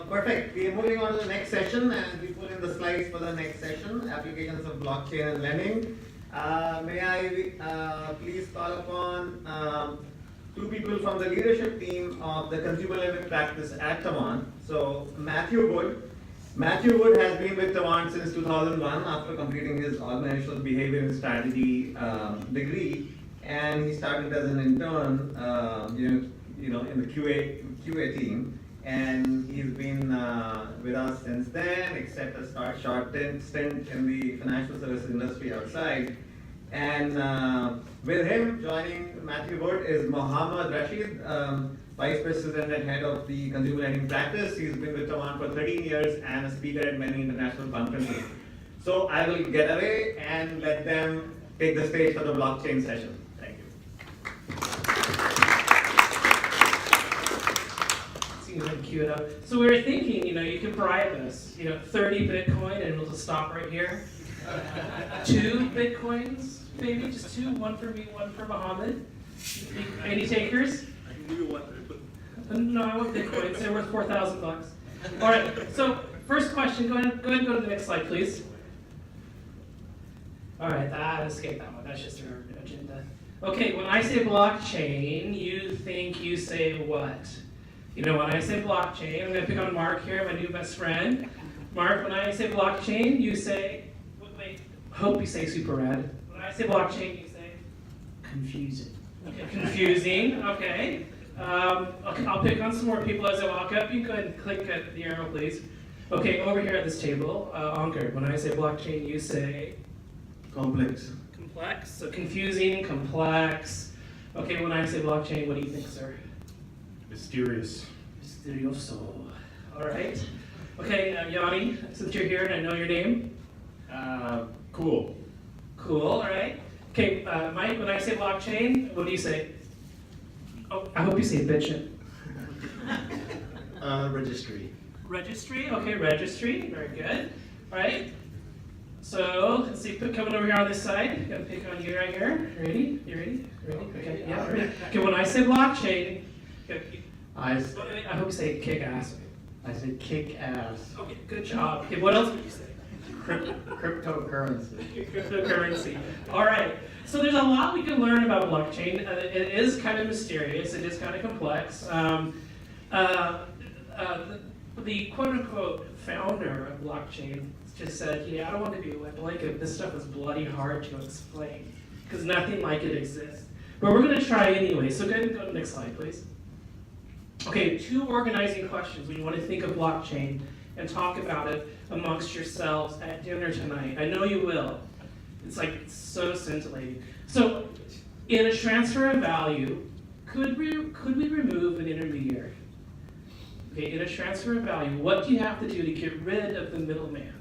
Perfect. We are moving on to the next session, and we put in the slides for the next session, applications of blockchain and lending. May I please call upon two people from the leadership team of the consumer lending practice at Tawant. So Matthew Wood. Matthew Wood has been with Tawant since 2001 after completing his organizational behavior and strategy degree, and he started as an intern, in the QA team. And he's been with us since then, except a short stint in the financial services industry outside. And with him joining Matthew Wood is Mohammad Rashid, Vice President and Head of the Consumer Lending Practice. He's been with Tawant for 13 years and a speaker at many international conferences. So I will get away and let them take the stage for the blockchain session. Thank you. Queue it up. So we were thinking, you could bribe us, 30 Bitcoin and we'll just stop right here. 2 Bitcoins, maybe, just 2, one for me, one for Mohammed. Any takers? I can give you one. No, I want Bitcoins, they're worth $4,000. All right, so first question, go ahead and go to the next slide, please. All right, escape that one, that's just our agenda. Okay, when I say blockchain, you say what? When I say blockchain, I'm going to pick on Mark here, my new best friend. Mark, when I say blockchain, you say, wait, hope you say super rad. When I say blockchain, you say confusing. Okay, confusing, okay. I'll pick on some more people as I walk up. You can go ahead and click at the arrow, please. Okay, over here at this table, Ankur, when I say blockchain, you say Complex. complex, so confusing, complex. Okay, when I say blockchain, what do you think, sir? Mysterious. Mysterioso. All right. Okay, Yanni, since you're here and I know your name. Cool. Cool, all right. Okay, Mike, when I say blockchain, what do you say? Oh, I hope you say bitchin'. Registry. Registry, okay, registry, very good. All right. So, let's see, coming over here on this side, gonna pick on you right here. Ready? You ready? Ready? Okay, yeah, ready. Okay, when I say blockchain, I hope you say kick ass. said kick ass. Okay, good job. Okay, what else would you say? Cryptocurrency. Cryptocurrency. All right. So there's a lot we can learn about blockchain. It is kind of mysterious. It is kind of complex. The quote-unquote founder of blockchain just said, I don't want to be wet blanket. This stuff is bloody hard to explain because nothing like it exists. But we're going to try anyway. So go ahead and go to the next slide, please. Okay, 2 organizing questions when you want to think of blockchain and talk about it amongst yourselves at dinner tonight. I know you will. It's so scintillating. So, in a transfer of value, could we remove an intermediary? Okay, in a transfer of value, what do you have to do to get rid of the middleman?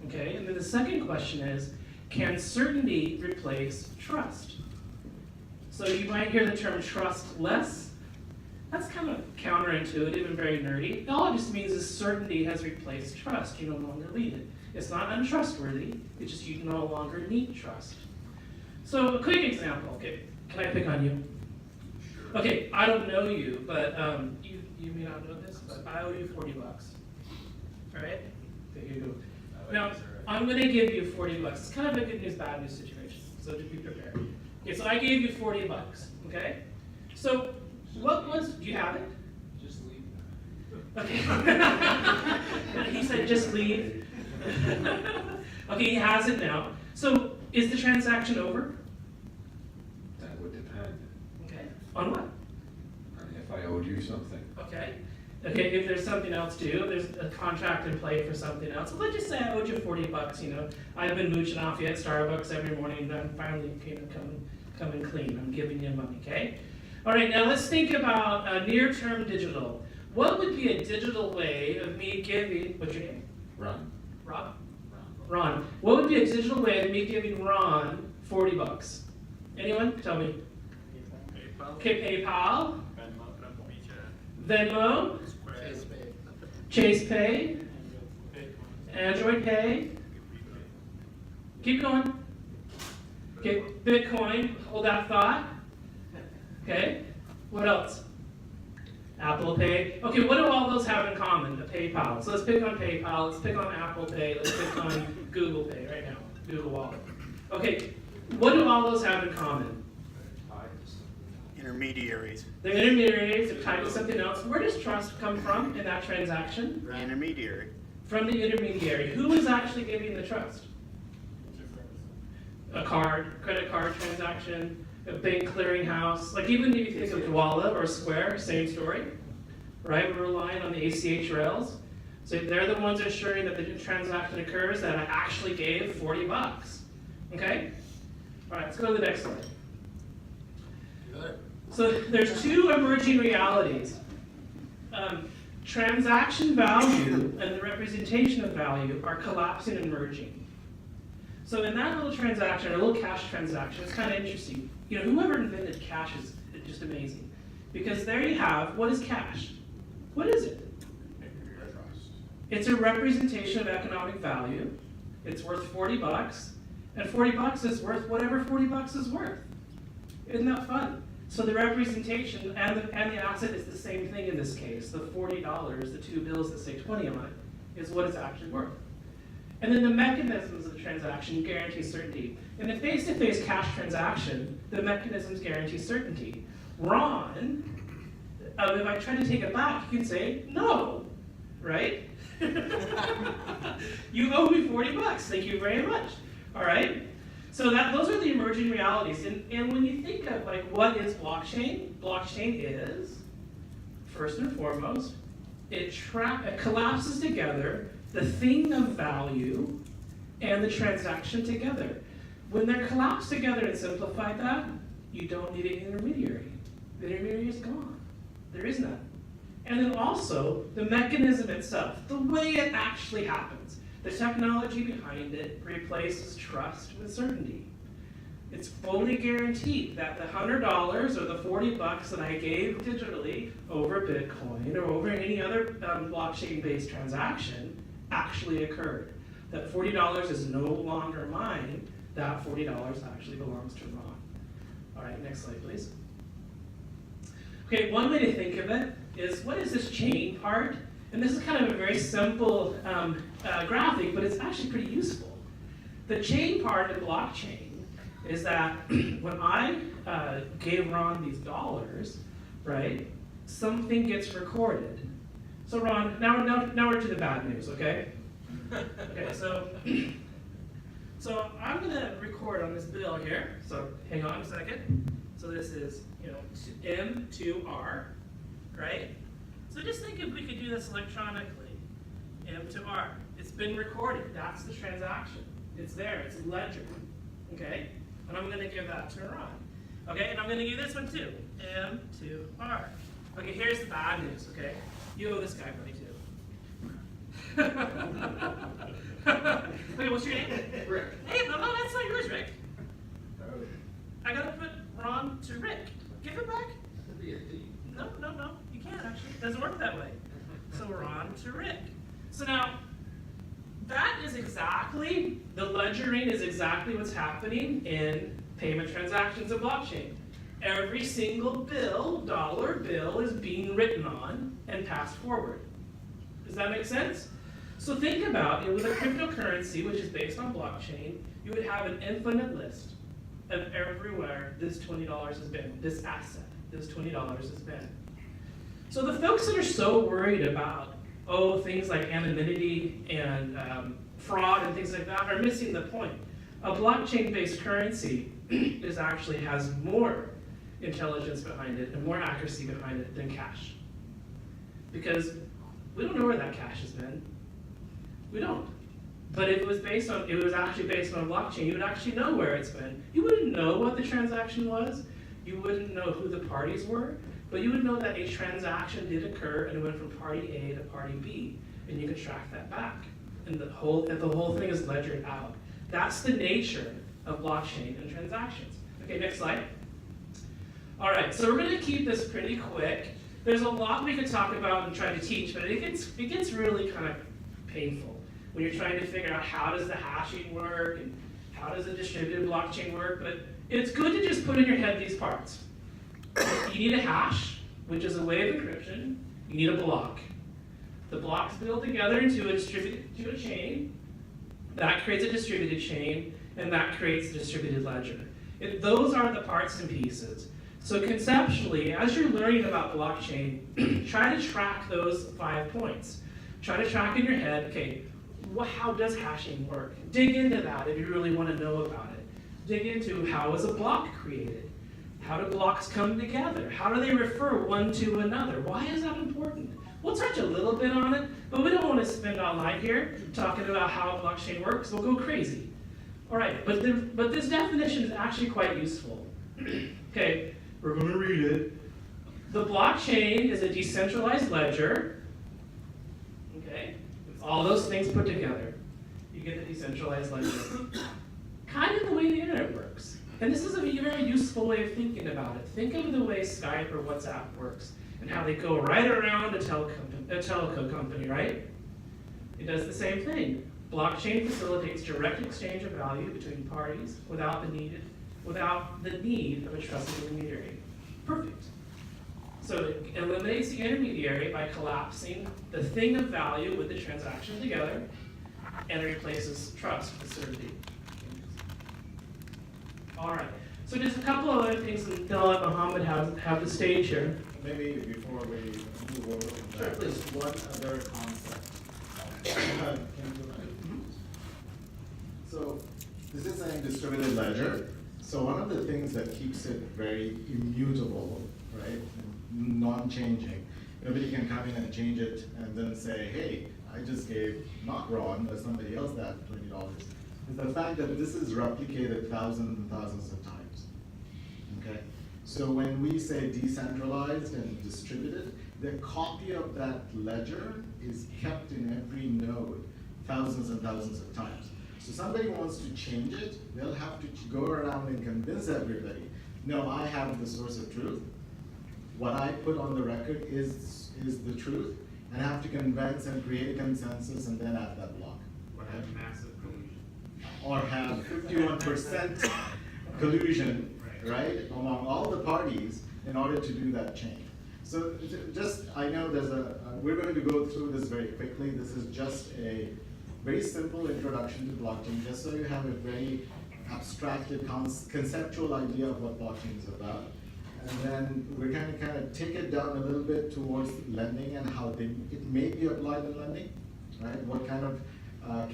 Okay, and then the second question is, can certainty replace trust? So you might hear the term trustless. That's kind of counterintuitive and very nerdy. All it just means is certainty has replaced trust. You no longer need it. It's not untrustworthy. It's just you no longer need trust. So a quick example. Okay, can I pick on you? Sure. Okay, I don't know you, but you may not know this, but I owe you $40. All right? There you go. Now I'm going to give you $40. It's kind of a good news, bad news situation. So just be prepared. Okay, so I gave you $40. Okay, so. Do you have it? Just leave. Okay. He said just leave. Okay, he has it now. So is the transaction over? That would depend. Okay. On what? If I owed you something. Okay. Okay, if there's something else due, there's a contract in play for something else. So let's just say I owed you $40, I've been mooching off you at Starbucks every morning and I'm finally coming clean. I'm giving you money, okay? All right, now let's think about near-term digital. What would be a digital way of me giving, what's your name? Ron. Rob? Ron. What would be a digital way of me giving Ron $40? Anyone? Tell me. PayPal. Okay, PayPal. Venmo. Chase Pay. Android Pay. Keep going. Okay, Bitcoin. Hold that thought. Okay. What else? Apple Pay. Okay, what do all those have in common? A PayPal. So let's pick on PayPal, let's pick on Apple Pay, let's pick on Google Pay right now, Google Wallet. Okay, what do all those have in common? Intermediaries. They're intermediaries, they're tied to something else. Where does trust come from in that transaction? Intermediary. From the intermediary. Who is actually giving the trust? A card, credit card transaction, a bank clearinghouse. Like even if you think of Dwolla or Square, same story, right? We're relying on the ACH rails. So they're the ones ensuring that the transaction occurs that I actually gave 40 bucks. Okay? All right, let's go to the next slide. So there's two emerging realities. Transaction value and the representation of value are collapsing and merging. So in that little transaction, or little cash transaction, it's kind of interesting. You know, whoever invented cash is just amazing. Because there you have, what is cash? What is it? It's a representation of economic value. It's worth 40 bucks, and 40 bucks is worth whatever 40 bucks is worth. Isn't that fun? So the representation and the asset is the same thing in this case. The $40, the two bills that say 20 on it, is what it's actually worth. And then the mechanisms of the transaction guarantee certainty. In a face-to-face cash transaction, the mechanisms guarantee certainty. Ron, if I try to take it back, you can say, no, right? You owe me 40 bucks, thank you very much, all right? So those are the emerging realities. And when you think of like what is blockchain, blockchain is, first and foremost, it collapses together the thing of value and the transaction together. When they're collapsed together and simplified that, you don't need an intermediary. The intermediary is gone. There is none. And then also the mechanism itself, the way it actually happens. The technology behind it replaces trust with certainty. It's fully guaranteed that the $100 or the 40 bucks that I gave digitally over Bitcoin or over any other blockchain-based transaction actually occurred. That $40 is no longer mine. That $40 actually belongs to Ron. All right, next slide, please. Okay, one way to think of it is, what is this chain part? And this is kind of a very simple graphic, but it's actually pretty useful. The chain part of blockchain is that when I gave Ron these dollars, right, something gets recorded. So Ron, now we're to the bad news, okay? Okay, so I'm gonna record on this bill here. So hang on a second. So this is, M to R, right? So just think if we could do this electronically. M to R. It's been recorded. That's the transaction. It's there. It's ledger. Okay? And I'm going to give that to Ron. Okay? And I'm going to give this one too. M to R. Okay, here's the bad news. Okay? You owe this guy money too. Okay, what's your name? Rick. Hey, no, that's not yours, Rick. I got to put Ron to Rick. Give it back. No, you can't actually. It doesn't work that way. So we're on to Rick. So now, that is exactly, the ledgering is exactly what's happening in payment transactions of blockchain. Every single bill, dollar bill, is being written on and passed forward. Does that make sense? So think about it, with a cryptocurrency, which is based on blockchain, you would have an infinite list of everywhere this $20 has been, this asset. This $20 has been. So the folks that are so worried about, things like anonymity and fraud and things like that are missing the point. A blockchain-based currency actually has more intelligence behind it and more accuracy behind it than cash. Because we don't know where that cash has been. We don't. But if it was actually based on a blockchain, you would actually know where it's been. You wouldn't know what the transaction was. You wouldn't know who the parties were, but you would know that a transaction did occur and it went from party A to party B, and you could track that back. And the whole thing is ledgered out. That's the nature of blockchain and transactions. Okay, next slide. All right, so we're gonna keep this pretty quick. There's a lot we could talk about and try to teach, but it gets really kind of painful when you're trying to figure out how does the hashing work and how does a distributed blockchain work, but it's good to just put in your head these parts. You need a hash, which is a way of encryption, you need a block. The blocks build together into a chain. That creates a distributed chain, and that creates a distributed ledger. Those are the parts and pieces. So conceptually, as you're learning about blockchain, try to track those 5 points. Try to track in your head, okay, how does hashing work? Dig into that if you really want to know about it. Dig into how is a block created? How do blocks come together? How do they refer one to another? Why is that important? We'll touch a little bit on it, but we don't want to spend all night here talking about how blockchain works. We'll go crazy. All right, but this definition is actually quite useful. Okay, we're going to read it. The blockchain is a decentralized ledger. Okay, with all those things put together, you get the decentralized ledger. Kind of the way the internet works. And this is a very useful way of thinking about it. Think of the way Skype or WhatsApp works and how they go right around a telco company, right? It does the same thing. Blockchain facilitates direct exchange of value between parties without the need of a trusted intermediary. Perfect. So it eliminates the intermediary by collapsing the thing of value with the transaction together, and it replaces trust with certainty. All right. So just a couple of other things, and then I'll let Mohammed have the stage here. Maybe before we move over from Sure, that, please. just one other concept. Can you do that? So this is a distributed ledger. So one of the things that keeps it very immutable, right, non-changing, nobody can come in and change it and then say, hey, I just gave not Ron, but somebody else that $20, is the fact that this is replicated thousands and thousands of times. Okay? So when we say decentralized and distributed, the copy of that ledger is kept in every node thousands and thousands of times. So somebody wants to change it, they'll have to go around and convince everybody, no, I have the source of truth. What I put on the record is the truth, and I have to convince and create a consensus and then add that block. Or have massive collusion. Or have 51% collusion, right, among all the parties in order to do that change. So just, I know we're going to go through this very quickly. This is just a very simple introduction to blockchain, just so you have a very abstracted, conceptual idea of what blockchain is about. And then we're going to kind of take it down a little bit towards lending and how it may be applied in lending, right? What kind of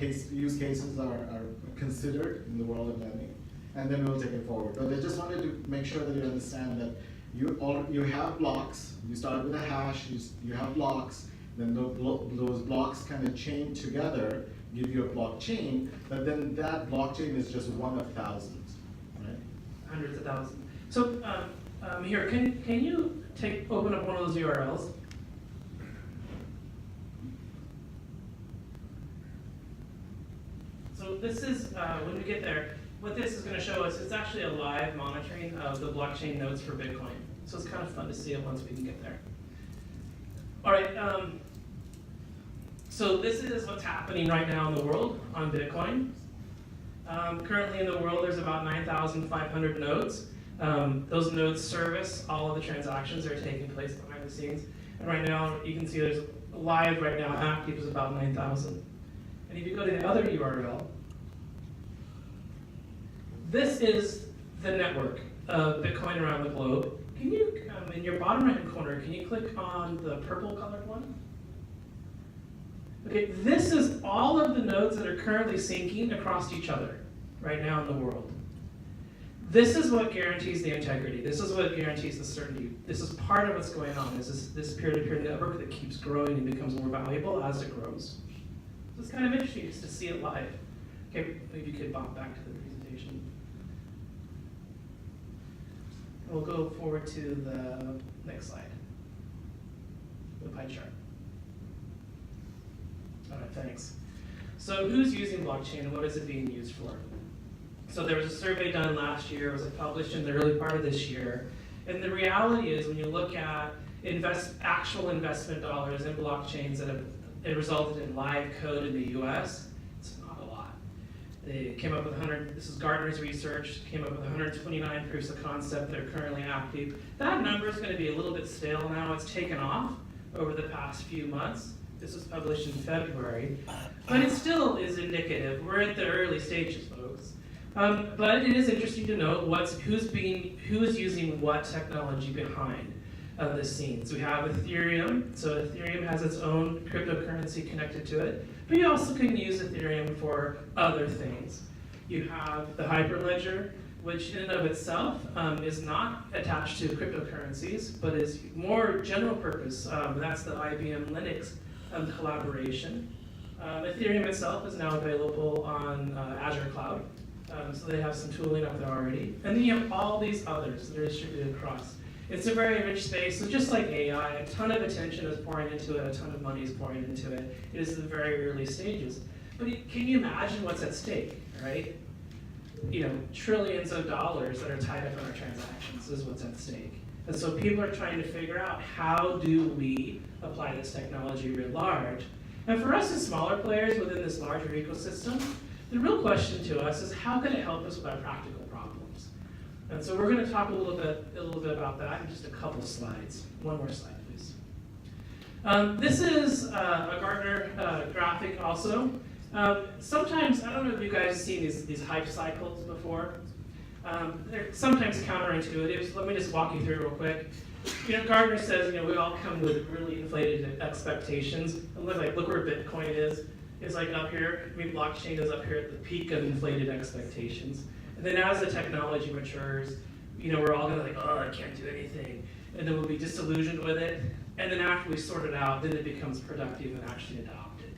use cases are considered in the world of lending, and then we'll take it forward. But I just wanted to make sure that you understand that you have blocks. You start with a hash. You have blocks. Then those blocks kind of chain together, give you a blockchain. But then that blockchain is just one of thousands, right? Hundreds of thousands. So here, can you open up one of those URLs? So this is, when we get there, what this is going to show us, it's actually a live monitoring of the blockchain nodes for Bitcoin. So it's kind of fun to see it once we can get there. All right, so this is what's happening right now in the world on Bitcoin. Currently in the world, there's about 9,500 nodes. Those nodes service all of the transactions that are taking place behind the scenes. And right now, you can see there's live right now, active is about 9,000. And if you go to the other URL, this is the network of Bitcoin around the globe. Can you, in your bottom right-hand corner, can you click on the purple colored one? Okay, this is all of the nodes that are currently syncing across each other right now in the world. This is what guarantees the integrity. This is what guarantees the certainty. This is part of what's going on. This is this peer-to-peer network that keeps growing and becomes more valuable as it grows. So it's kind of interesting just to see it live. Okay, maybe you could bop back to the presentation. We'll go forward to the next slide, the pie chart. All right, thanks. So who's using blockchain and what is it being used for? So there was a survey done last year, it was published in the early part of this year. And the reality is when you look at actual investment dollars in blockchains that have resulted in live code in the US, it's not a lot. They came up with 100, this is Gartner's research, came up with 129 proofs of concept that are currently active. That number is going to be a little bit stale now. It's taken off over the past few months. This was published in February, but it still is indicative. We're at the early stages, folks. But it is interesting to know who's using what technology behind the scenes. We have Ethereum, so Ethereum has its own cryptocurrency connected to it, but you also can use Ethereum for other things. You have the Hyperledger, which in and of itself is not attached to cryptocurrencies, but is more general purpose. That's the IBM Linux collaboration. Ethereum itself is now available on Azure Cloud, so they have some tooling up there already. And then you have all these others that are distributed across. It's a very rich space, so just like AI, a ton of attention is pouring into it, a ton of money is pouring into it. It is the very early stages. But can you imagine what's at stake, right? You know, trillions of dollars that are tied up in our transactions is what's at stake. And so people are trying to figure out, how do we apply this technology writ large? And for us as smaller players within this larger ecosystem, the real question to us is, how can it help us with our practical problems? And so we're going to talk a little bit about that in just a couple slides. One more slide, please. This is a Gartner graphic also. Sometimes, I don't know if you guys have seen these hype cycles before. They're sometimes counterintuitive, so let me just walk you through it real quick. You know, Gartner says, we all come with really inflated expectations. And look where Bitcoin is. It's like up here. I mean, blockchain is up here at the peak of inflated expectations. And then as the technology matures, we're all gonna oh, I can't do anything. And then we'll be disillusioned with it. And then after we sort it out, then it becomes productive and actually adopted.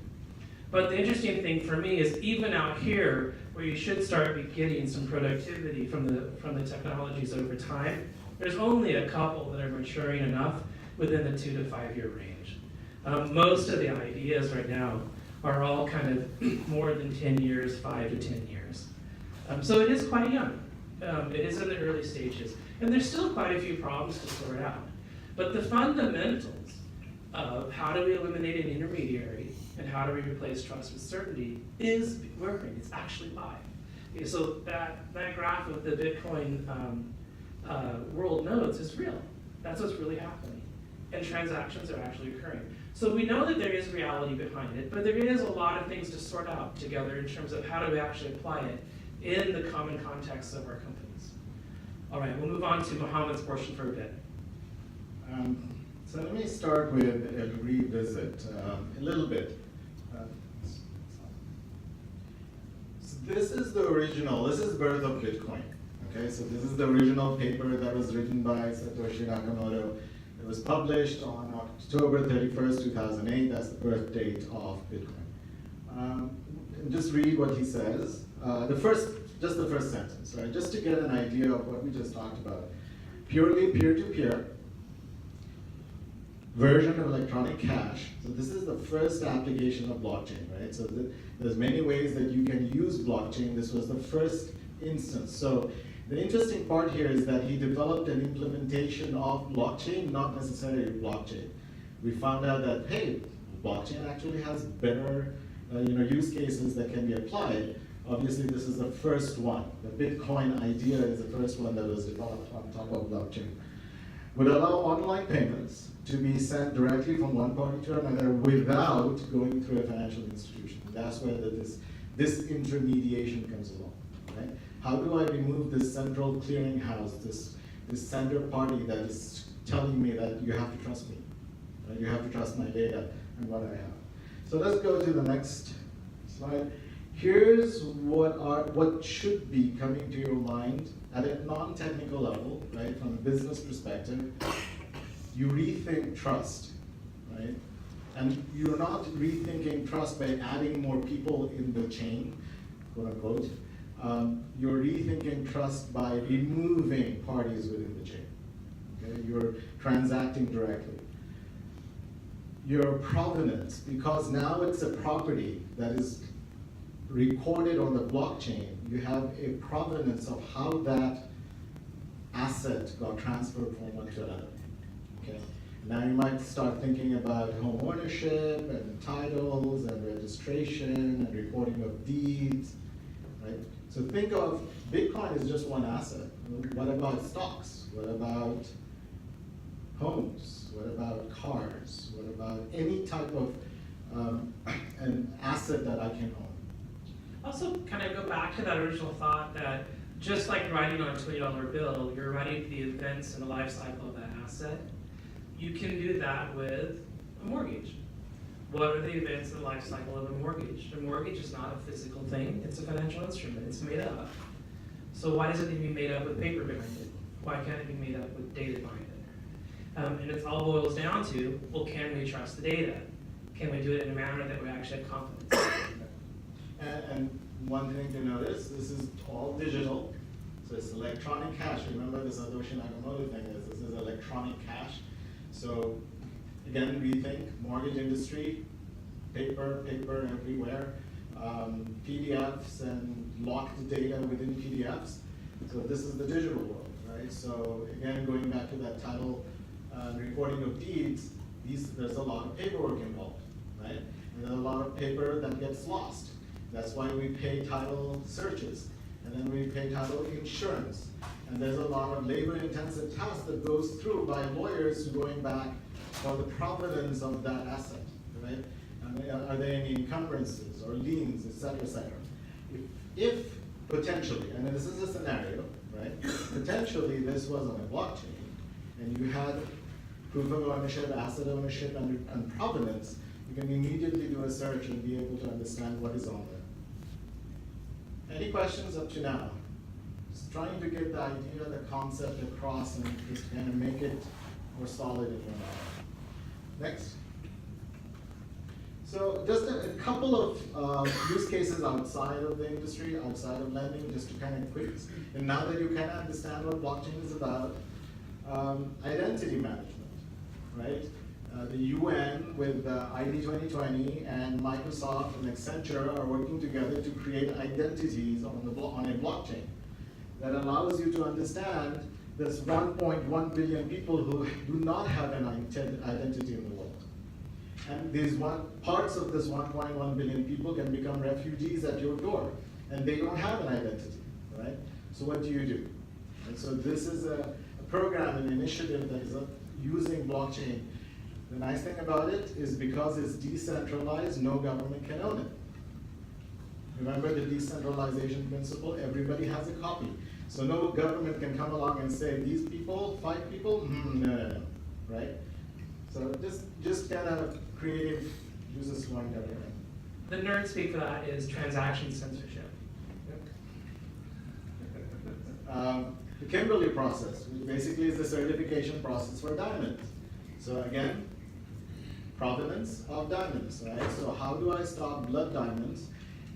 But the interesting thing for me is, even out here, where you should start be getting some productivity from the technologies over time, there's only a couple that are maturing enough within the 2 to 5 year range. Most of the ideas right now are all kind of more than 10 years, 5 to 10 years. So it is quite young. It is in the early stages. And there's still quite a few problems to sort out. But the fundamentals of how do we eliminate an intermediary and how do we replace trust with certainty is working. It's actually live. Okay, so that graph of the Bitcoin world nodes is real. That's what's really happening. And transactions are actually occurring. So we know that there is reality behind it, but there is a lot of things to sort out together in terms of how do we actually apply it in the common context of our companies. All right, we'll move on to Mohammed's portion for a bit. So let me start with a revisit a little bit. So this is the original, this is Birth of Bitcoin. Okay, so this is the original paper that was written by Satoshi Nakamoto. It was published on October 31st, 2008. That's the birth date of Bitcoin. Just read what he says. Just the first sentence, right? Just to get an idea of what we just talked about. Purely peer-to-peer version of electronic cash. So this is the first application of blockchain, right? So there's many ways that you can use blockchain. This was the first instance. So the interesting part here is that he developed an implementation of blockchain, not necessarily blockchain. We found out that, hey, blockchain actually has better use cases that can be applied. Obviously, this is the first one. The Bitcoin idea is the first one that was developed on top of blockchain. Would allow online payments to be sent directly from one party to another without going through a financial institution. That's where this intermediation comes along, right? How do I remove this central clearinghouse, this center party that is telling me that you have to trust me, right? You have to trust my data and what I have. So let's go to the next slide. Here's what should be coming to your mind at a non-technical level, right? From a business perspective, you rethink trust, right? And you're not rethinking trust by adding more people in the chain, quote unquote. You're rethinking trust by removing parties within the chain. Okay? You're transacting directly. Your provenance, because now it's a property that is recorded on the blockchain, you have a provenance of how that asset got transferred from one to another. Okay? Now you might start thinking about home ownership and titles and registration and reporting of deeds. right? So think of Bitcoin as just one asset. What about stocks? What about homes? What about cars? What about any type of an asset that I can own? Also, kind of go back to that original thought that just like writing on a $20 bill, you're writing the events and the life cycle of that asset. You can do that with a mortgage. What are the events and the life cycle of a mortgage? A mortgage is not a physical thing, it's a financial instrument, it's made up. So why does it need to be made up with paper behind it? Why can't it be made up with data behind it? And it all boils down to, well, can we trust the data? Can we do it in a manner that we actually have confidence in? And one thing to notice, this is all digital, so it's electronic cash. Remember the Satoshi Nakamoto thing is this is electronic cash. So again, we think mortgage industry, paper everywhere, PDFs and locked data within PDFs. So this is the digital world, right? So again, going back to that title, recording of deeds, there's a lot of paperwork involved, right? And there's a lot of paper that gets lost. That's why we pay title searches, and then we pay title insurance. And there's a lot of labor-intensive tasks that goes through by lawyers going back for the provenance of that asset, right? And are there any encumbrances or liens, et cetera, et cetera? If potentially, and this is a scenario, right? Potentially this was on a blockchain, and you had proof of ownership, asset ownership, and provenance, you can immediately do a search and be able to understand what is on there. Any questions up to now? Just trying to get the idea, the concept across and just kind of make it more solid in your mind. Next. So just a couple of use cases outside of the industry, outside of lending, just to kind of quick. And now that you kind of understand what blockchain is about, identity management, right? The UN with ID 2020 and Microsoft and Accenture are working together to create identities on a blockchain that allows you to understand there's 1.1 billion people who do not have an identity in the world. And these parts of this 1.1 billion people can become refugees at your door, and they don't have an identity, right? So what do you do? And so this is a program, an initiative that is using blockchain. The nice thing about it is because it's decentralized, no government can own it. Remember the decentralization principle? Everybody has a copy. So no government can come along and say, these people, 5 people, no, right? So just kind of creative uses one government. The nerd speak for that is transaction censorship. The Kimberley process, which basically is the certification process for diamonds. So again, provenance of diamonds, right? So how do I stop blood diamonds,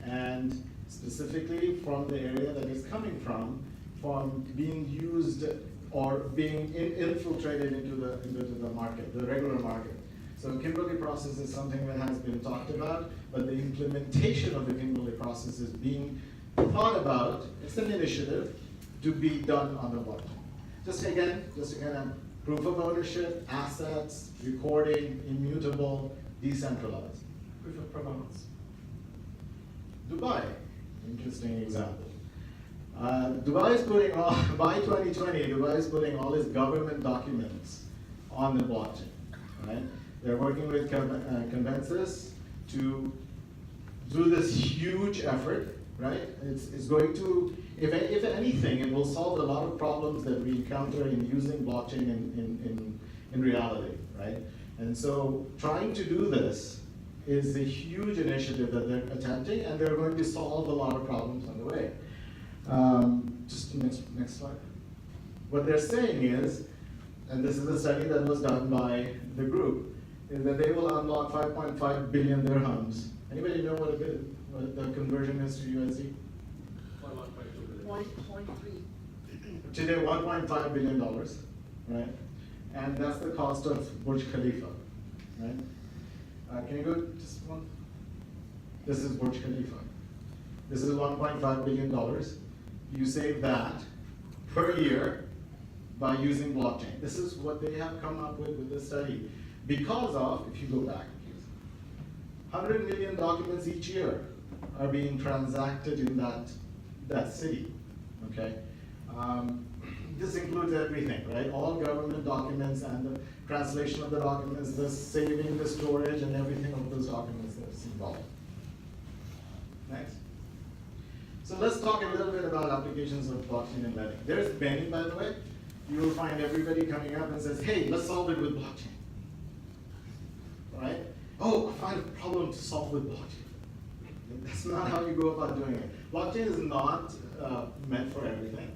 and specifically from the area that it's coming from being used or being infiltrated into the market, the regular market. So Kimberley process is something that has been talked about, but the implementation of the Kimberley process is being thought about. It's an initiative to be done on the blockchain. Just to kind of proof of ownership, assets, recording, immutable, decentralized. Proof of provenance. Dubai, interesting example. Dubai is putting by 2020, Dubai is putting all its government documents on the blockchain, right? They're working with Convensus to do this huge effort, right? It's going to, if anything, it will solve a lot of problems that we encounter in using blockchain in reality, right? And so trying to do this is a huge initiative that they're attempting, and they're going to solve a lot of problems on the way. Just next slide. What they're saying is, and this is a study that was done by the group, is that they will unlock 5.5 billion dirhams. Anybody know what the conversion is to USD? 1.3. Today, $1.5 billion, right? And that's the cost of Burj Khalifa, right? Can you go just one? This is Burj Khalifa. This is $1.5 billion. You save that per year by using blockchain. This is what they have come up with this study. Because of, if you go back, 100 million documents each year are being transacted in that that city, okay? This includes everything, right? All government documents and the translation of the documents, the saving, the storage, and everything of those documents that's involved. Next. So let's talk a little bit about applications of blockchain and lending. There's Benny, by the way. You will find everybody coming up and says, hey, let's solve it with blockchain. Right? Oh, I find a problem to solve with blockchain. That's not how you go about doing it. Blockchain is not meant for everything.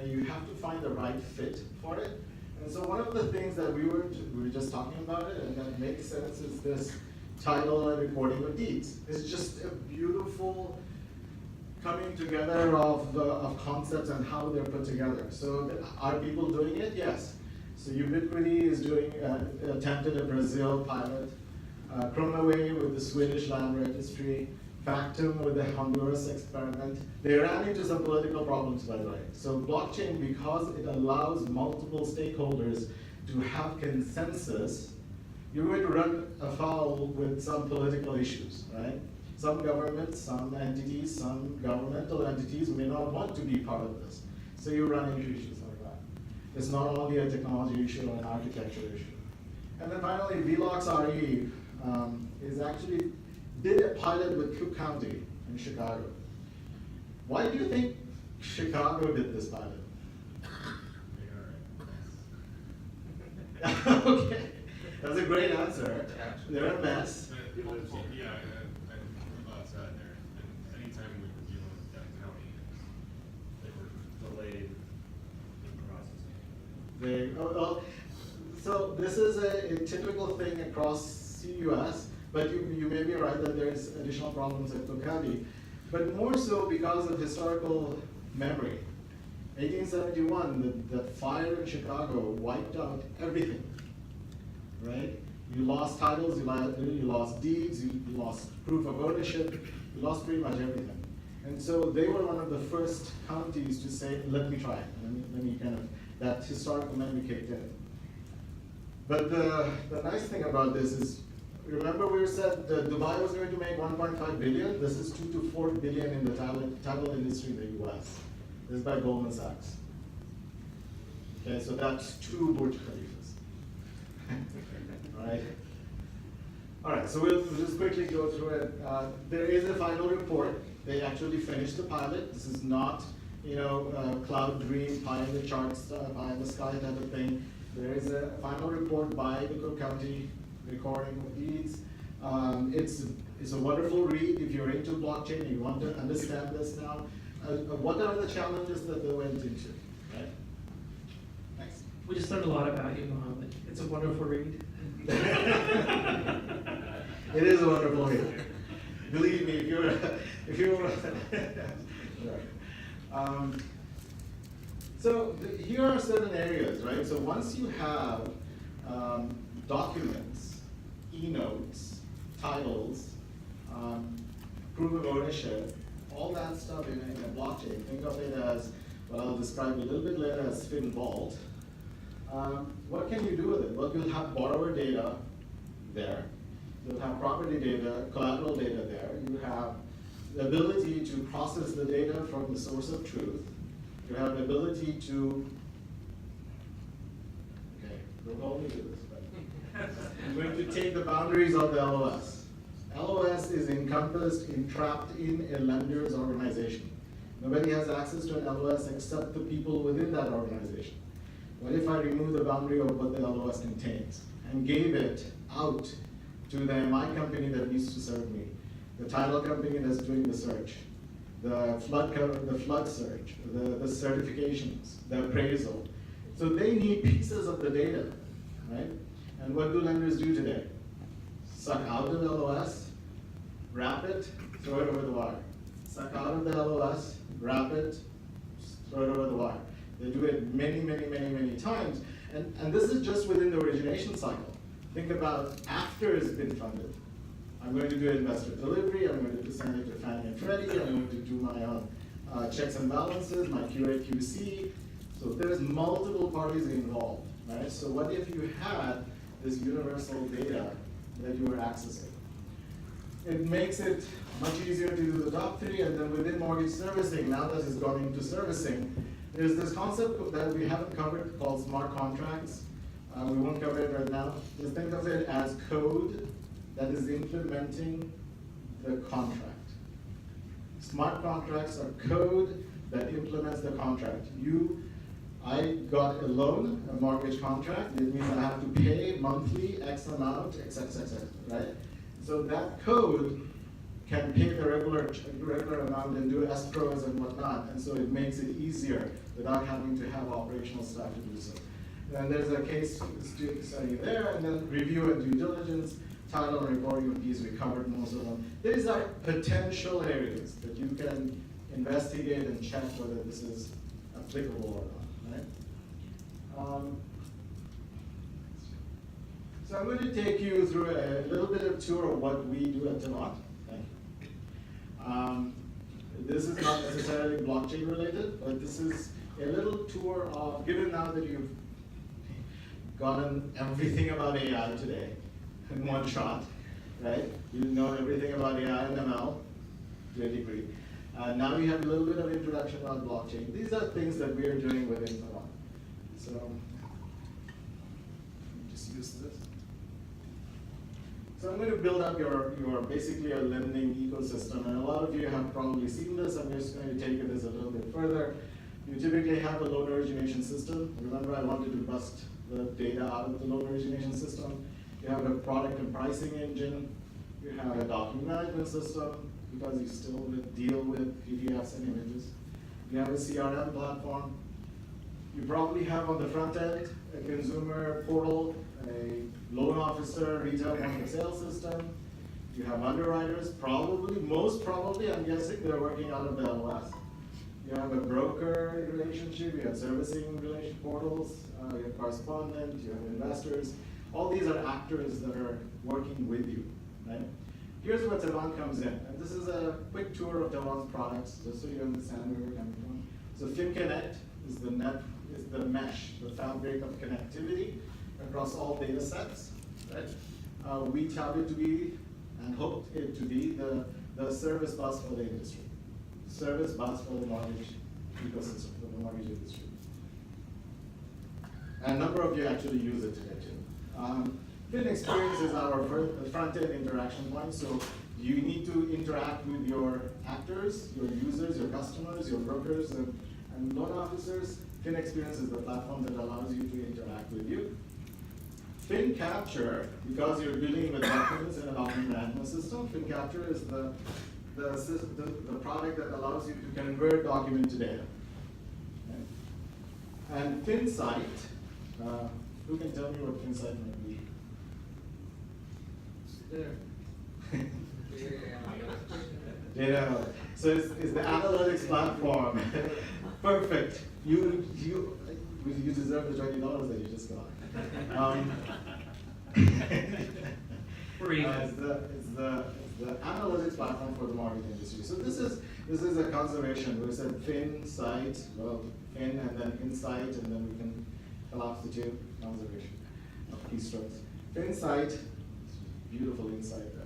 You have to find the right fit for it. And so one of the things that we were just talking about it, and that makes sense, is this title and recording of deeds. It's just a beautiful coming together of concepts and how they're put together. So are people doing it? Yes. So Ubiquity is doing, attempted a Brazil pilot, Chromaway with the Swedish land registry, Factum with the Honduras experiment. They ran into some political problems, by the way. So blockchain, because it allows multiple stakeholders to have consensus, you're going to run afoul with some political issues, right? Some governments, some entities, some governmental entities may not want to be part of this. So you run into issues like that. It's not only a technology issue or an architecture issue. And then finally, Velox RE is actually did a pilot with Cook County in Chicago. Why do you think Chicago did this pilot? Okay, that's a great answer. They're a mess. Yeah, I live outside there, and anytime we were dealing with that county, they were delayed in processing. Well, so this is a typical thing across US, but you may be right that there's additional problems at Cook County, but more so because of historical memory. 1871, the fire in Chicago wiped out everything, right? You lost titles, you lost deeds, you lost proof of ownership, you lost pretty much everything. And so they were one of the first counties to say, let me try it. Let me kind of, that historical memory kicked in. But the nice thing about this is, remember we said that Dubai was going to make 1.5 billion? This is 2 to 4 billion in the title industry in the US. This is by Goldman Sachs. Okay, so that's 2 Burj Khalifas. Right? All right, so we'll just quickly go through it. There is a final report. They actually finished the pilot. This is not, cloud dream, pie in the charts, pie in the sky type of thing. There is a final report by the Cook County recording of deeds. It's a wonderful read if you're into blockchain and you want to understand this now. What are the challenges that they went into, right? Next. We just learned a lot about you, Mohammed. It's a wonderful read. It is a wonderful read. Believe me, if you're so here are certain areas, right? So once you have documents, e-notes, titles, proof of ownership, all that stuff in a blockchain, think of it as, what I'll describe a little bit later as Spin Vault. What can you do with it? Well, you'll have borrower data there. You'll have property data, collateral data there. You have the ability to process the data from the source of truth. You have the ability to, okay, don't hold me to this, but I'm going to take the boundaries of the LOS. LOS is encompassed, entrapped in a lender's organization. Nobody has access to an LOS except the people within that organization. What if I remove the boundary of what the LOS contains and gave it out to the MI company that needs to serve me, the title company that's doing the search, the flood search, the certifications, the appraisal. So they need pieces of the data, right? And what do lenders do today? Suck out of the LOS, wrap it, throw it over the wire. Suck out of the LOS, wrap it, throw it over the wire. They do it many, many, many, many times. And this is just within the origination cycle. Think about after it's been funded. I'm going to do investor delivery, I'm going to send it to Fannie and Freddie, I'm going to do my own checks and balances, my QA/QC. So there's multiple parties involved, right? So what if you had this universal data that you were accessing? it makes it much easier to do the top three, and then within mortgage servicing, now that it's gone into servicing, there's this concept that we haven't covered called smart contracts. We won't cover it right now. Just think of it as code that is implementing the contract. Smart contracts are code that implements the contract. I got a loan, a mortgage contract. It means I have to pay monthly X amount, X, right? So that code can pay the regular amount and do escrows and whatnot, and so it makes it easier without having to have operational staff to do so. And there's a case study there, and then review and due diligence, title and reporting fees, we covered most of them. These are potential areas that you can investigate and check whether this is applicable or not, right? So I'm going to take you through a little bit of tour of what we do at Tavant. Thank you. This is not necessarily blockchain related, but this is a little tour of, given now that you've gotten everything about AI today in one shot, right? You know everything about AI and ML to a degree. Now you have a little bit of introduction on blockchain. These are things that we are doing within Tavant. So, just use this. So I'm going to build up your basically a lending ecosystem, and a lot of you have probably seen this. I'm just going to take this a little bit further. You typically have a loan origination system. Remember, I wanted to bust the data out of the loan origination system. You have a product and pricing engine. You have a document management system, because you still deal with PDFs and images. You have a CRM platform. You probably have on the front end a consumer portal, a loan officer, retail point of sale system. You have underwriters, most probably, I'm guessing they're working out of the LOS. You have a broker relationship, you have servicing relation portals, you have correspondent, you have investors. All these are actors that are working with you, right? Here's where Tavant comes in. And this is a quick tour of Tavant's products, just so you understand where we're coming from. So FinConnect is the mesh, the fabric of connectivity across all data sets, right? We touted to be, and hoped it to be, the service bus for the industry. Service bus for the mortgage ecosystem, for the mortgage industry. And a number of you actually use it today too. FinExperience is our front-end interaction point, so you need to interact with your actors, your users, your customers, your brokers, and loan officers. FinExperience is the platform that allows you to interact with you. FinCapture, because you're dealing with documents in a document management system, FinCapture is the product that allows you to convert document to data. Okay. And FinSight, who can tell me what FinSight might be? Data. So it's the analytics platform. Perfect. You deserve the $20 that you just got. It's the analytics platform for the mortgage industry. So this is a conservation. We said FinSight, well, Fin and then Insight, and then we can collapse the two. Conservation of keystrokes. FinSight, beautiful insight there.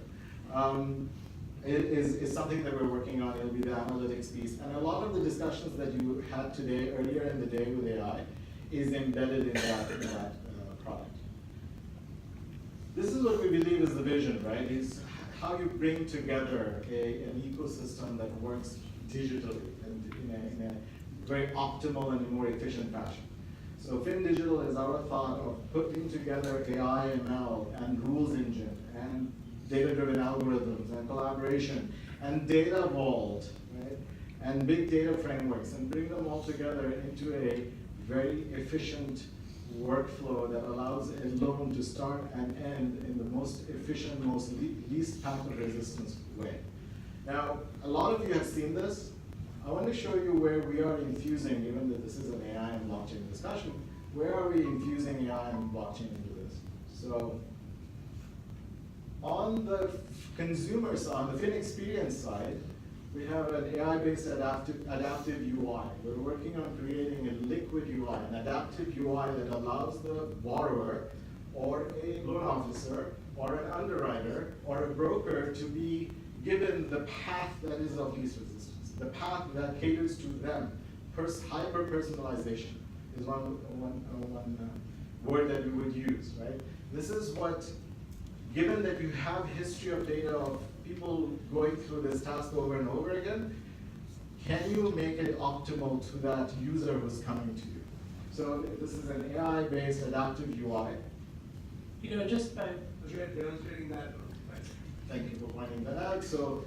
It is something that we're working on. It'll be the analytics piece, and a lot of the discussions that you had today, earlier in the day with AI, is embedded in that product. This is what we believe is the vision, right? Is how you bring together an ecosystem that works digitally and in a very optimal and more efficient fashion. So FinDigital is our thought of putting together AI, ML, and rules engine, and data-driven algorithms, and collaboration, and data vault, right? And big data frameworks, and bring them all together into a very efficient workflow that allows a loan to start and end in the most efficient, most least path of resistance way. Now, a lot of you have seen this. I want to show you where we are infusing, even though this is an AI and blockchain discussion, where are we infusing AI and blockchain into this? So, on the consumer side, on the FinExperience side, we have an AI-based adaptive UI. We're working on creating a liquid UI, an adaptive UI that allows the borrower or a loan officer or an underwriter or a broker to be given the path that is of least resistance, the path that caters to them. Hyper-personalization is one word that we would use, right? This is what, given that you have history of data of people going through this task over and over again, can you make it optimal to that user who's coming to you? So this is an AI-based adaptive UI. You know, just by You're demonstrating that. Thank you for pointing that out. So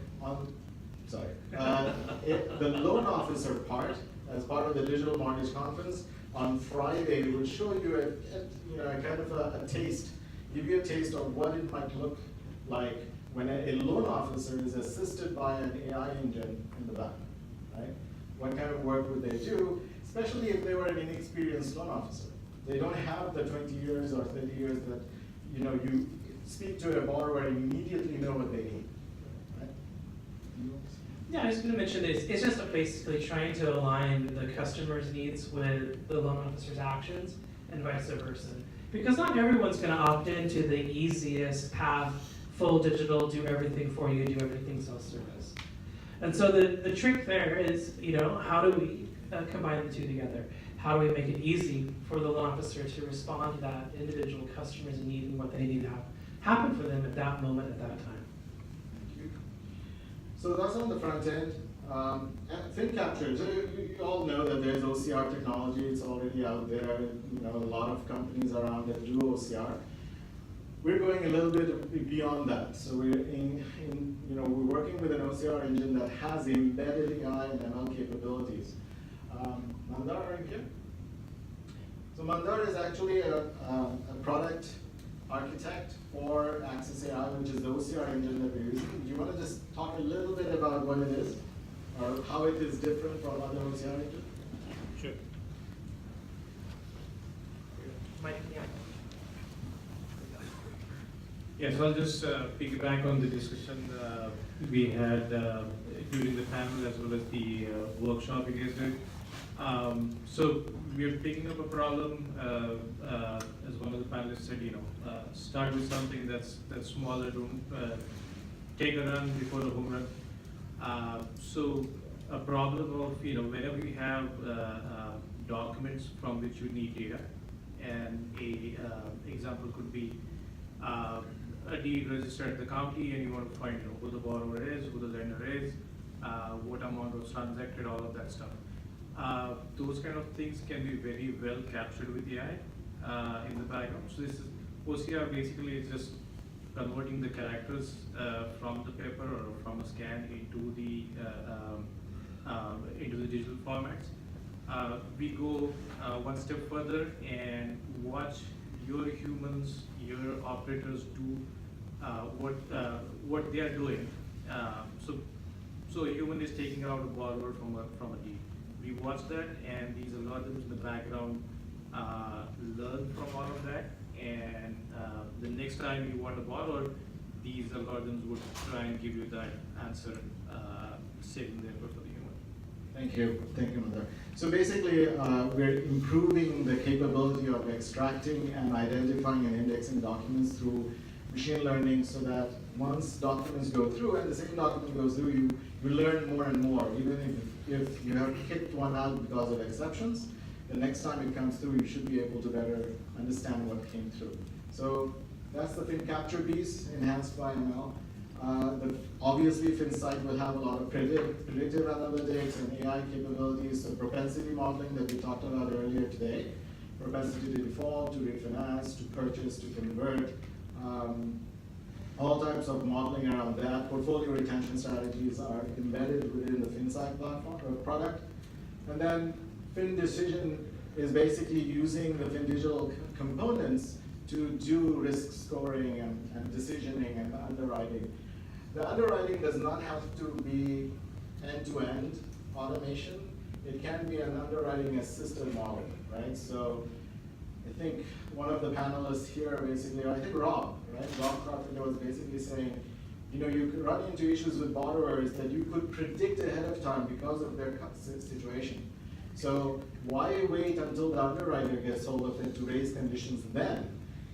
the loan officer part, as part of the Digital Mortgage Conference, on Friday will show you a kind of a taste, give you a taste of what it might look like when a loan officer is assisted by an AI engine in the back, right? What kind of work would they do, especially if they were an inexperienced loan officer? They don't have the 20 years or 30 years that, you speak to a borrower and immediately know what they need, right? Yeah, I was going to mention this. It's just basically trying to align the customer's needs with the loan officer's actions and vice versa. Because not everyone's going to opt into the easiest path, full digital, do everything for you, do everything self-service. And so the trick there is, how do we combine the two together? How do we make it easy for the loan officer to respond to that individual customer's need and what they need to have happen for them at that moment, at that time? Thank you. So that's on the front end. And FinCapture, so you all know that there's OCR technology, it's already out there. A lot of companies around that do OCR. We're going a little bit beyond that. So we're working with an OCR engine that has embedded AI and ML capabilities. Mandar, are you here? So Mandar is actually a product architect for Access AI, which is the OCR engine that we're using. Do you want to just talk a little bit about what it is, or how it is different from other OCR engines? Sure. Mike, yeah. Yes, I'll just piggyback on the discussion we had during the panel as well as the workshop you guys did. So we're picking up a problem, as one of the panelists said, start with something that's smaller, don't take a run before the home run. So a problem of, whenever we have documents from which you need data, and a example could be a deed registered at the county, and you want to find who the borrower is, who the lender is, what amount was transacted, all of that stuff. Those kind of things can be very well captured with AI in the background. So this is OCR basically is just converting the characters from the paper or from a scan into the digital formats. We go one step further and watch your humans, your operators do what they are doing. So a human is taking out a borrower from a deed. We watch that, and these algorithms in the background learn from all of that, and the next time you want a borrower, these algorithms would try and give you that answer, saving the effort for the human. Thank you, Mandar. So basically, we're improving the capability of extracting and identifying and indexing documents through machine learning, so that once documents go through and the same document goes through, you learn more and more. Even if you have kicked one out because of exceptions, the next time it comes through, you should be able to better understand what came through. So that's the FinCapture piece, enhanced by ML. Obviously, FinSight will have a lot of predictive analytics and AI capabilities, so propensity modeling that we talked about earlier today, propensity to default, to refinance, to purchase, to convert, all types of modeling around that. Portfolio retention strategies are embedded within the FinSight platform or product. And then FinDecision is basically using the FinDigital components to do risk scoring and decisioning and underwriting. The underwriting does not have to be end-to-end automation. It can be an underwriting assisted model, right? So I think one of the panelists here basically, I think Rob, right? Rob Carpenter was basically saying, you could run into issues with borrowers that you could predict ahead of time because of their situation. So why wait until the underwriter gets hold of it to raise conditions then?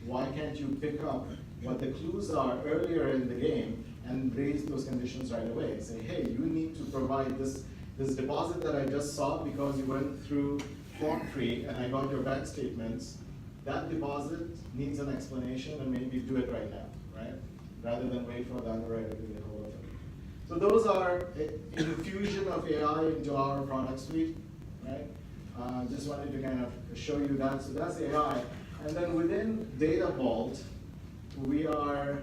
why can't you pick up what the clues are earlier in the game and raise those conditions right away? Say, hey, you need to provide this deposit that I just saw because you went through form free and I got your bank statements. That deposit needs an explanation and maybe do it right now, right? Rather than wait for the underwriter to do the whole thing. So those are infusion of AI into our product suite, right? Just wanted to kind of show you that. So that's AI. And then within Data Vault, we are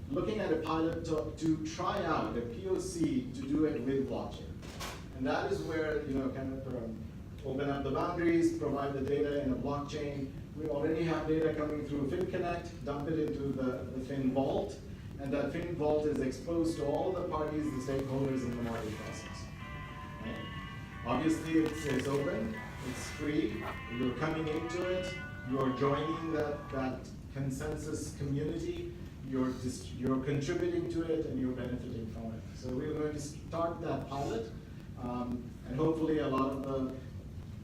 looking at a pilot to try out a POC to do it with blockchain. And that is where, kind of open up the boundaries, provide the data in a blockchain. We already have data coming through FinConnect, dump it into the Fin Vault, and that Fin Vault is exposed to all the parties, the stakeholders in the mortgage process. Right? Obviously, it's open, it's free, you're coming into it, you're joining that consensus community, you're contributing to it, and you're benefiting from it. So we're going to start that pilot, and hopefully a lot of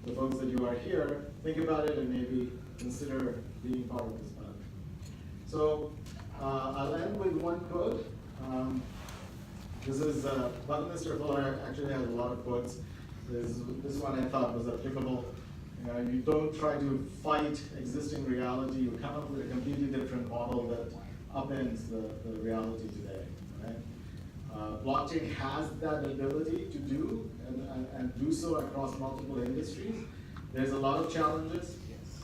the folks that you are here think about it and maybe consider being part of this pilot. So I'll end with one quote. This is Buckminster Fuller actually has a lot of quotes. This one I thought was applicable. You don't try to fight existing reality. You come up with a completely different model that upends the reality today. Right? Blockchain has that ability to do and do so across multiple industries. There's a lot of challenges,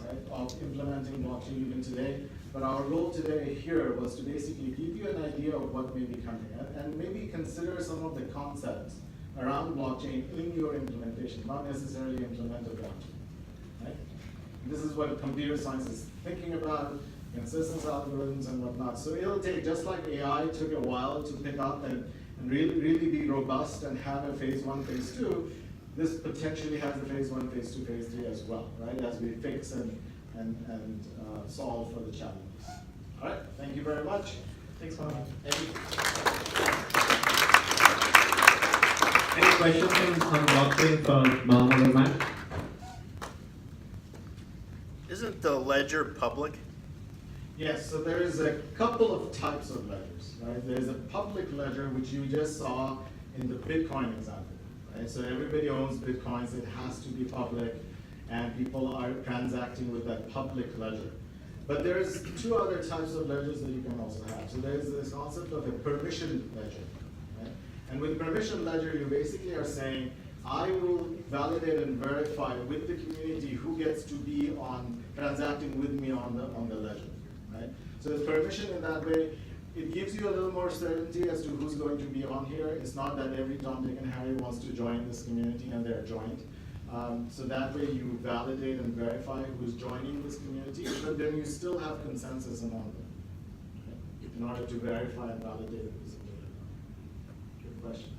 right, of implementing blockchain even today. But our goal today here was to basically give you an idea of what may be coming and maybe consider some of the concepts around blockchain in your implementation, not necessarily implement a blockchain. Right? This is what computer science is thinking about, consensus algorithms and whatnot. So it'll take, just like AI took a while to pick up and really be robust and have a phase 1, phase 2, this potentially has a phase 1, phase 2, phase 3 as well, right? As we fix and solve for the challenges. All right, thank you very much. Thanks, Mohammed. Any questions on blockchain for Mohammed and Matt? Isn't the ledger public? Yes, so there is a couple of types of ledgers, right? There's a public ledger, which you just saw in the Bitcoin example, right? So everybody owns Bitcoins, it has to be public, and people are transacting with that public ledger. But there's two other types of ledgers that you can also have. So there's this concept of a permissioned ledger, right? And with permissioned ledger, you basically are saying, I will validate and verify with the community who gets to be transacting with me on the ledger. Right? So it's permission in that way. It gives you a little more certainty as to who's going to be on here. It's not that every Tom, Dick, and Harry wants to join this community and they're joined. So that way you validate and verify who's joining this community, but then you still have consensus among them, right? In order to verify and validate who's in there. Good question.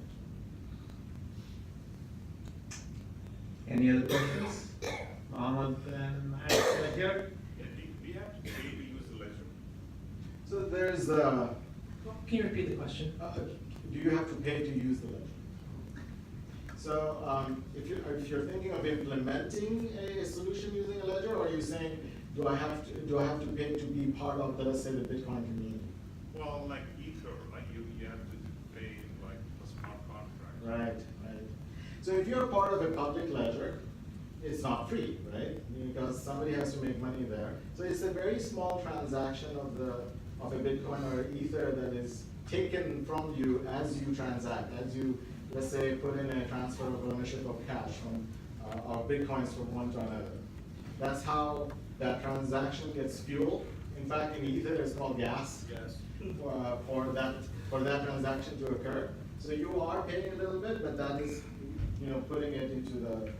Any other questions? Mohammed and Matt here? Do you have to pay to use the ledger? So there's Can you repeat the question? do you have to pay to use the ledger? So if you're thinking of implementing a solution using a ledger, or are you saying, do I have to pay to be part of, let's say, the Bitcoin community? Well, like Ether, like you have to pay like a smart contract. Right. So if you're part of a public ledger, it's not free, right? Because somebody has to make money there. So it's a very small transaction of a Bitcoin or Ether that is taken from you as you transact, as you, let's say, put in a transfer of ownership of cash from or Bitcoins from one to another. That's how that transaction gets fueled. In fact, in Ether, it's called gas. Yes. For that transaction to occur. So you are paying a little bit, but that is, putting it into the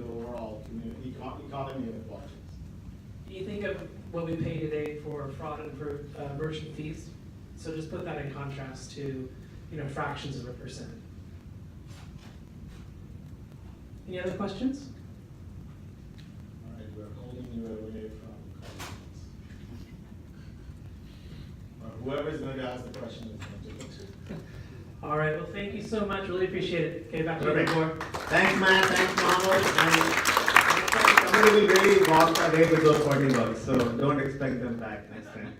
overall economy of the blockchains. Do you think of what we pay today for fraud and for merchant fees? So just put that in contrast to, fractions of a percent. Any other questions? All right, we're holding you away from questions. Whoever's going to ask the question is going to do it. All right, well, thank you so much. Really appreciate it. Okay, back to you, Perfect. Gabor. Thanks, Matt. Thanks, Mohammed. And next time, somebody will really walk away with those $40, so don't expect them back next time.